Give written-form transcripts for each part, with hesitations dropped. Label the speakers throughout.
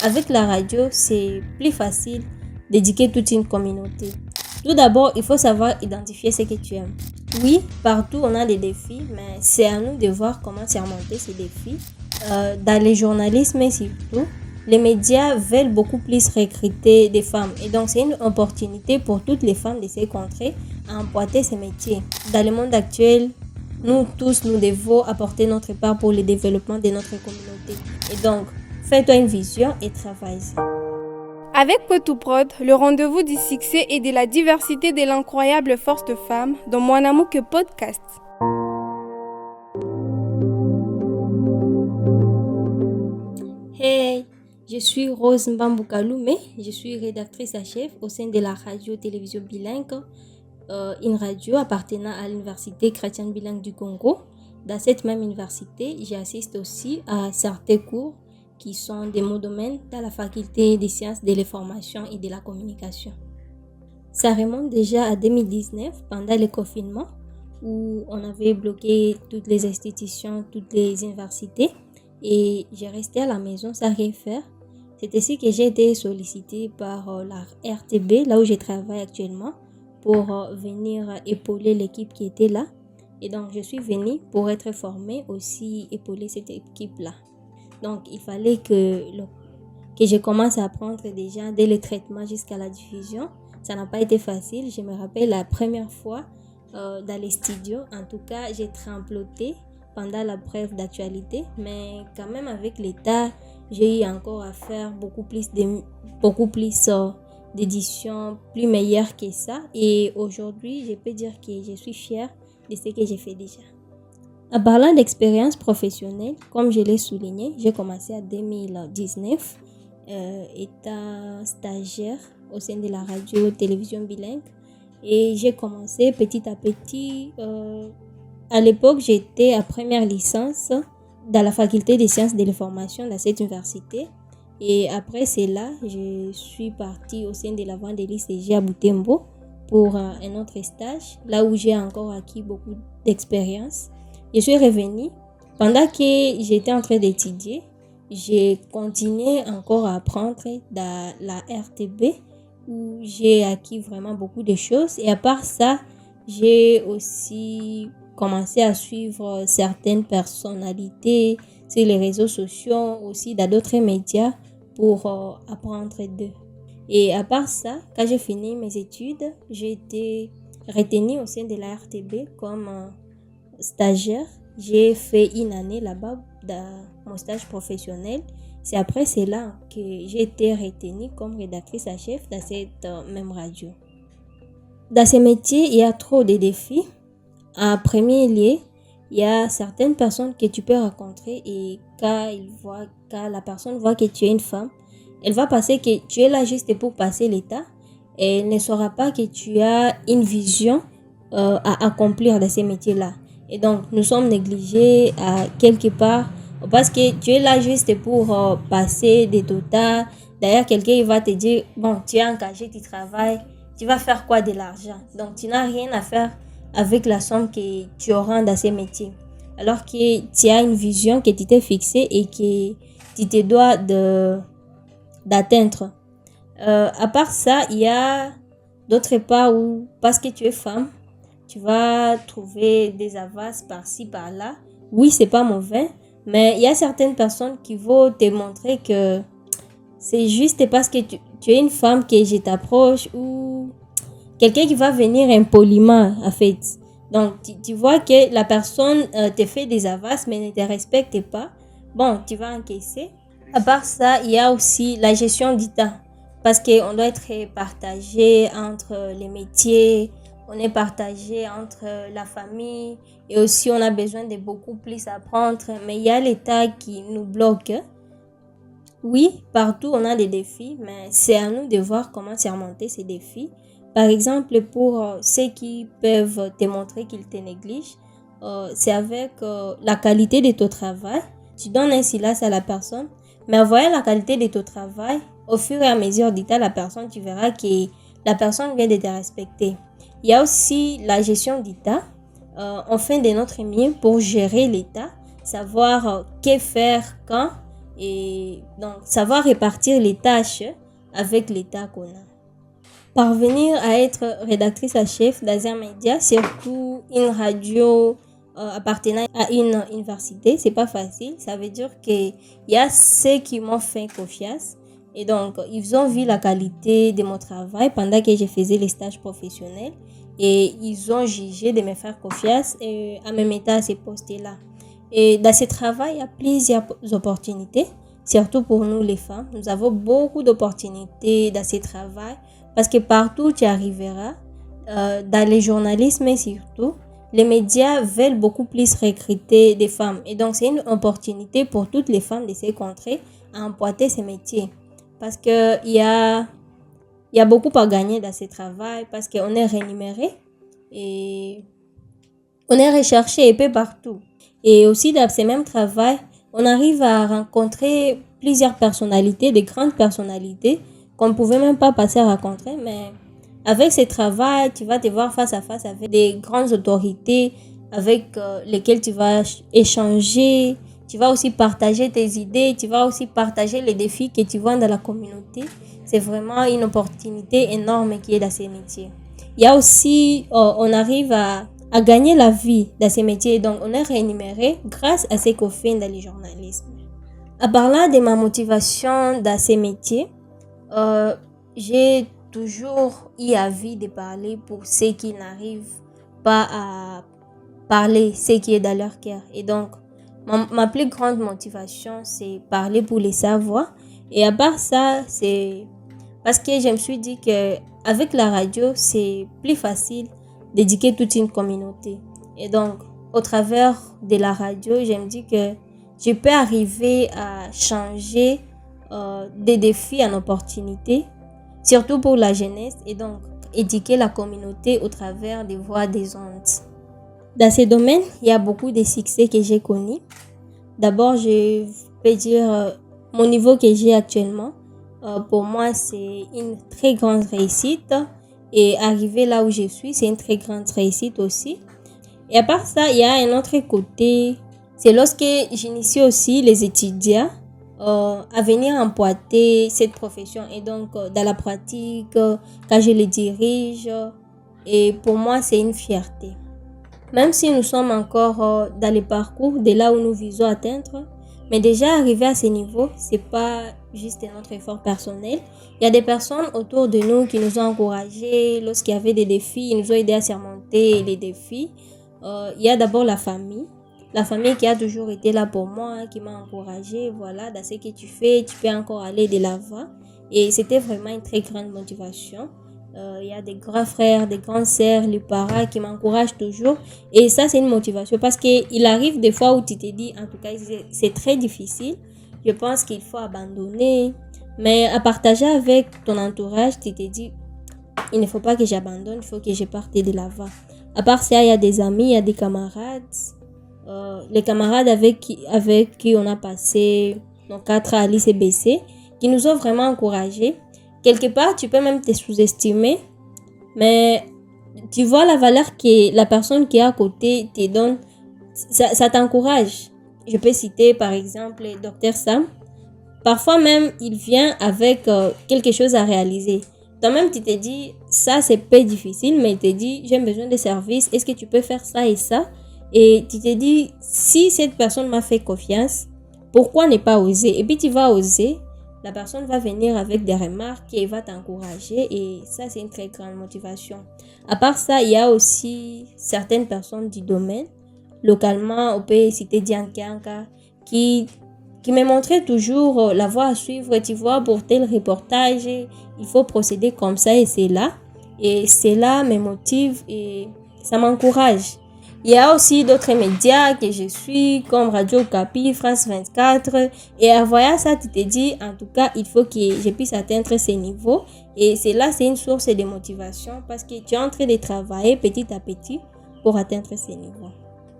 Speaker 1: avec la radio, c'est plus facile d'éduquer toute une communauté. Tout d'abord, il faut savoir identifier ce que tu aimes. Oui, partout on a des défis, mais c'est à nous de voir comment surmonter ces défis. Dans le journalisme surtout, les médias veulent beaucoup plus recruter des femmes. Et donc, c'est une opportunité pour toutes les femmes de ces contrées à emboîter ces métiers. Dans le monde actuel, nous tous, nous devons apporter notre part pour le développement de notre communauté. Et donc, fais-toi une vision et travaille-y.
Speaker 2: Avec Potou Prod, le rendez-vous du succès et de la diversité de l'incroyable force de femmes dans Mon Amour que podcast.
Speaker 1: Hey, je suis Rose Mbamboukaloume, je suis rédactrice à chef au sein de la radio-télévision bilingue, une radio appartenant à l'Université chrétienne bilingue du Congo. Dans cette même université, j'assiste aussi à certains cours qui sont de mon domaine dans la faculté des sciences de l'information et de la communication. Ça remonte déjà à 2019, pendant le confinement, où on avait bloqué toutes les institutions, toutes les universités, et j'ai resté à la maison sans rien faire. C'est ainsi que j'ai été sollicitée par la RTB, là où je travaille actuellement, pour venir épauler l'équipe qui était là. Et donc, je suis venue pour être formée aussi, épauler cette équipe-là. Donc, il fallait que je commence à apprendre déjà dès le traitement jusqu'à la diffusion. Ça n'a pas été facile. Je me rappelle la première fois dans les studios. En tout cas, j'ai trembloté pendant la brève d'actualité. Mais quand même, avec l'État, j'ai eu encore à faire beaucoup plus d'éditions plus meilleures que ça. Et aujourd'hui, je peux dire que je suis fière de ce que j'ai fait déjà. En parlant d'expérience professionnelle, comme je l'ai souligné, j'ai commencé en 2019 étant stagiaire au sein de la radio-télévision bilingue et j'ai commencé petit à petit. À l'époque, j'étais à première licence dans la faculté des sciences de l'information dans cette université et après cela, je suis partie au sein de la vente de l'ICG à Butembo pour un autre stage, là où j'ai encore acquis beaucoup d'expérience. Je suis revenue. Pendant que j'étais en train d'étudier, j'ai continué encore à apprendre dans la RTB où j'ai acquis vraiment beaucoup de choses. Et à part ça, j'ai aussi commencé à suivre certaines personnalités sur les réseaux sociaux, aussi dans d'autres médias pour apprendre d'eux. Et à part ça, quand j'ai fini mes études, j'ai été retenue au sein de la RTB comme stagiaire. J'ai fait une année là-bas dans mon stage professionnel. C'est après cela que j'ai été retenue comme rédactrice à chef dans cette même radio. Dans ce métier, il y a trop de défis. En premier lieu, il y a certaines personnes que tu peux rencontrer et quand la personne voit que tu es une femme, elle va penser que tu es là juste pour passer l'état et elle ne saura pas que tu as une vision à accomplir dans ces métiers-là. Et donc, nous sommes négligés à quelque part parce que tu es là juste pour passer des totas. D'ailleurs, quelqu'un il va te dire, bon, tu es engagé, tu travailles, tu vas faire quoi de l'argent? Donc, tu n'as rien à faire avec la somme que tu auras dans ces métiers. Alors que tu as une vision que tu t'es fixée et que tu te dois d'atteindre. À part ça, il y a d'autres parts où, parce que tu es femme, tu vas trouver des avances par-ci, par-là. Oui, c'est pas mauvais, mais il y a certaines personnes qui vont te montrer que c'est juste parce que tu es une femme que je t'approche ou quelqu'un qui va venir impoliment, en fait. Donc, tu vois que la personne te fait des avances, mais ne te respecte pas. Bon, tu vas encaisser. À part ça, il y a aussi la gestion du temps. Parce qu'on doit être partagé entre les métiers, on est partagé entre la famille et aussi on a besoin de beaucoup plus apprendre. Mais il y a l'État qui nous bloque. Oui, partout on a des défis, mais c'est à nous de voir comment surmonter ces défis. Par exemple, pour ceux qui peuvent te montrer qu'ils te négligent, c'est avec la qualité de ton travail. Tu donnes un silence à la personne, mais en voyant la qualité de ton travail, au fur et à mesure du temps, la personne, tu verras que la personne vient de te respecter. Il y a aussi la gestion du temps. On fait de notre mieux pour gérer l'état, savoir que faire quand et donc savoir répartir les tâches avec l'état qu'on a. Parvenir à être rédactrice à chef dans un média, surtout une radio appartenant à une université, c'est pas facile. Ça veut dire qu'il y a ceux qui m'ont fait confiance et donc ils ont vu la qualité de mon travail pendant que je faisais les stages professionnels et ils ont jugé de me faire confiance et à me mettre à ces postes-là. Et dans ce travail, il y a plusieurs opportunités, surtout pour nous les femmes. Nous avons beaucoup d'opportunités dans ce travail parce que partout tu arriveras, dans le journalisme surtout, les médias veulent beaucoup plus recruter des femmes. Et donc, c'est une opportunité pour toutes les femmes de ces contrées à emporter ces métiers. Parce qu'il y a beaucoup à gagner dans ce travail, parce qu'on est rémunéré et on est recherché un peu partout. Et aussi, dans ce même travail, on arrive à rencontrer plusieurs personnalités, des grandes personnalités qu'on ne pouvait même pas passer à rencontrer. Mais avec ce travail, tu vas te voir face à face avec des grandes autorités avec lesquelles tu vas échanger. Tu vas aussi partager tes idées, tu vas aussi partager les défis que tu vois dans la communauté. C'est vraiment une opportunité énorme qui est dans ces métiers. Il y a aussi, on arrive à gagner la vie dans ces métiers. Donc, on est rémunéré grâce à ce qu'on fait dans le journalisme. En parlant de ma motivation dans ces métiers, j'ai toujours eu envie de parler pour ceux qui n'arrivent pas à parler ce qui est dans leur cœur. Et donc, ma plus grande motivation, c'est parler pour les savoir. Et à part ça, c'est parce que je me suis dit qu'avec la radio, c'est plus facile d'éduquer toute une communauté. Et donc, au travers de la radio, je me dis que je peux arriver à changer des défis en opportunités, surtout pour la jeunesse, et donc éduquer la communauté au travers des voix des ondes. Dans ce domaine, il y a beaucoup de succès que j'ai connus. D'abord, je peux dire mon niveau que j'ai actuellement. Pour moi, c'est une très grande réussite. Et arriver là où je suis, c'est une très grande réussite aussi. Et à part ça, il y a un autre côté. C'est lorsque j'initie aussi les étudiants à venir emboîter cette profession. Et donc, dans la pratique, quand je les dirige, et pour moi, c'est une fierté. Même si nous sommes encore dans le parcours de là où nous visons atteindre, mais déjà arriver à ce niveau, c'est pas juste notre effort personnel. Il y a des personnes autour de nous qui nous ont encouragés lorsqu'il y avait des défis, ils nous ont aidés à surmonter les défis. Il y a d'abord la famille qui a toujours été là pour moi, qui m'a encouragée. Voilà, dans ce que tu fais, tu peux encore aller de l'avant. Et c'était vraiment une très grande motivation. Il y a des grands frères, des grandes sœurs, les parents qui m'encouragent toujours. Et ça, c'est une motivation parce qu'il arrive des fois où tu te dis, en tout cas, c'est très difficile. Je pense qu'il faut abandonner. Mais à partager avec ton entourage, tu te dis, il ne faut pas que j'abandonne, il faut que je parte de l'avant. À part ça, il y a des amis, il y a des camarades. Les camarades avec qui on a passé nos 4 ans à l'ICBC, qui nous ont vraiment encouragés. Quelque part, tu peux même te sous-estimer, mais tu vois la valeur que la personne qui est à côté te donne, ça t'encourage. Je peux citer par exemple le Dr Sam. Parfois même, il vient avec quelque chose à réaliser. Toi-même, tu te dis, ça c'est peu difficile, mais il te dit, j'ai besoin de services, est-ce que tu peux faire ça et ça? Et tu te dis, si cette personne m'a fait confiance, pourquoi ne pas oser? Et puis tu vas oser. La personne va venir avec des remarques et va t'encourager et ça, c'est une très grande motivation. À part ça, il y a aussi certaines personnes du domaine. Localement, on peut citer Diane Kianka qui me montrait toujours la voie à suivre. Tu vois, pour tel reportage, il faut procéder comme ça et c'est là. Et cela me motive et ça m'encourage. Il y a aussi d'autres médias que je suis, comme Radio Okapi, France 24. Et en voyant ça, tu te dis, en tout cas, il faut que je puisse atteindre ces niveaux. Et c'est une source de motivation parce que tu es en train de travailler petit à petit pour atteindre ces niveaux.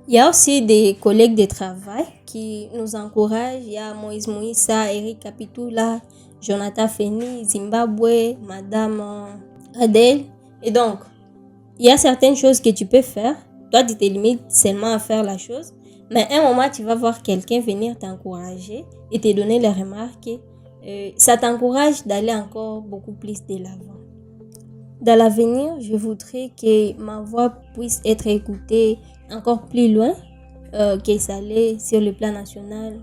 Speaker 1: Il y a aussi des collègues de travail qui nous encouragent. Il y a Moïse Moïsa, Eric Capitula, Jonathan Feni, Zimbabwe, Madame Adèle. Et donc, il y a certaines choses que tu peux faire. Toi, tu te limites seulement à faire la chose. Mais à un moment, tu vas voir quelqu'un venir t'encourager et te donner les remarques. Ça t'encourage d'aller encore beaucoup plus de l'avant. Dans l'avenir, je voudrais que ma voix puisse être écoutée encore plus loin que ça l'est sur le plan national,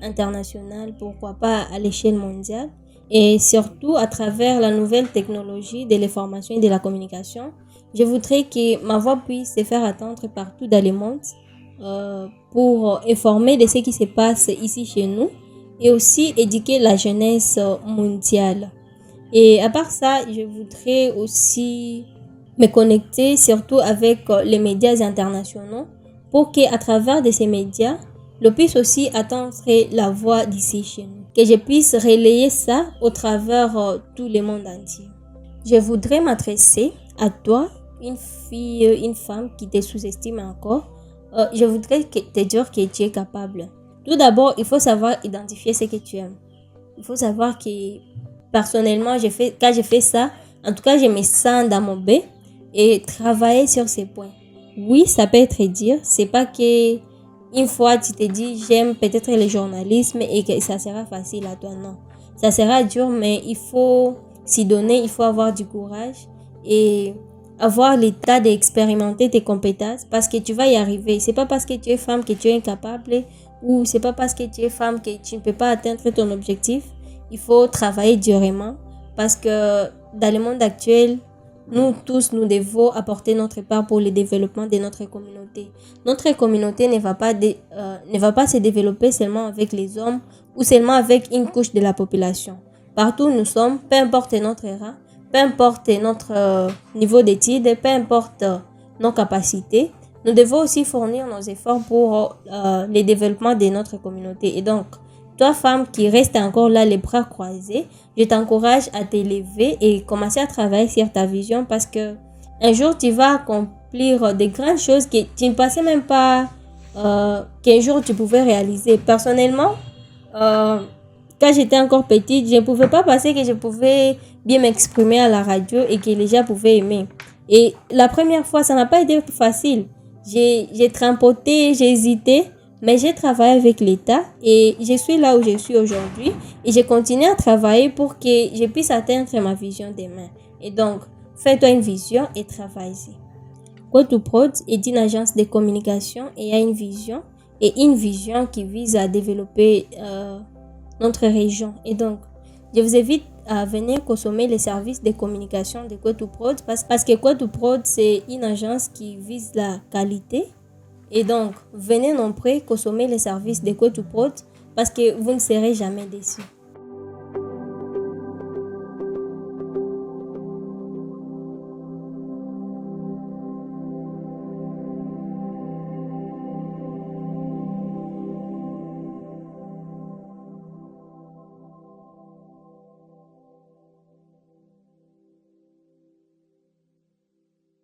Speaker 1: international, pourquoi pas à l'échelle mondiale. Et surtout à travers la nouvelle technologie de l'information et de la communication, je voudrais que ma voix puisse se faire entendre partout dans le monde pour informer de ce qui se passe ici chez nous et aussi éduquer la jeunesse mondiale. Et à part ça, je voudrais aussi me connecter surtout avec les médias internationaux pour qu'à travers de ces médias, je puisse aussi attendre la voix d'ici chez nous. Que je puisse relayer ça au travers tout le monde entier. Je voudrais m'adresser à toi, une fille, une femme qui te sous-estime encore. Je voudrais te dire que tu es capable. Tout d'abord, il faut savoir identifier ce que tu aimes. Il faut savoir que personnellement, quand je fais ça, en tout cas, je me sens dans mon bain et travailler sur ces points. Oui, ça peut être dire, c'est pas que une fois tu te dis j'aime peut-être le journalisme et que ça sera facile à toi, non. Ça sera dur, mais il faut s'y donner, il faut avoir du courage et avoir l'état d'expérimenter tes compétences parce que tu vas y arriver. C'est pas parce que tu es femme que tu es incapable ou c'est pas parce que tu es femme que tu ne peux pas atteindre ton objectif. Il faut travailler durement parce que dans le monde actuel, nous tous, nous devons apporter notre part pour le développement de notre communauté. Notre communauté ne va pas se développer seulement avec les hommes ou seulement avec une couche de la population. Partout où nous sommes, peu importe notre rang, peu importe notre niveau d'études, peu importe nos capacités, nous devons aussi fournir nos efforts pour le développement de notre communauté. Et donc, toi, femme qui reste encore là, les bras croisés, je t'encourage à t'élever et commencer à travailler sur ta vision parce que un jour, tu vas accomplir des grandes choses que tu ne pensais même pas qu'un jour tu pouvais réaliser. Personnellement, quand j'étais encore petite, je ne pouvais pas penser que je pouvais bien m'exprimer à la radio et que les gens pouvaient aimer. Et la première fois, ça n'a pas été facile. J'ai trampoté, j'ai hésité. Mais j'ai travaillé avec l'État et je suis là où je suis aujourd'hui et je continue à travailler pour que je puisse atteindre ma vision demain. Et donc, fais-toi une vision et travaille-y. Go2Prod est une agence de communication et a une vision qui vise à développer notre région. Et donc, je vous invite à venir consommer les services de communication de Go2Prod parce que Go2Prod, c'est une agence qui vise la qualité. Et donc, venez nombreux consommer les services de Go2Prod parce que vous ne serez jamais déçus.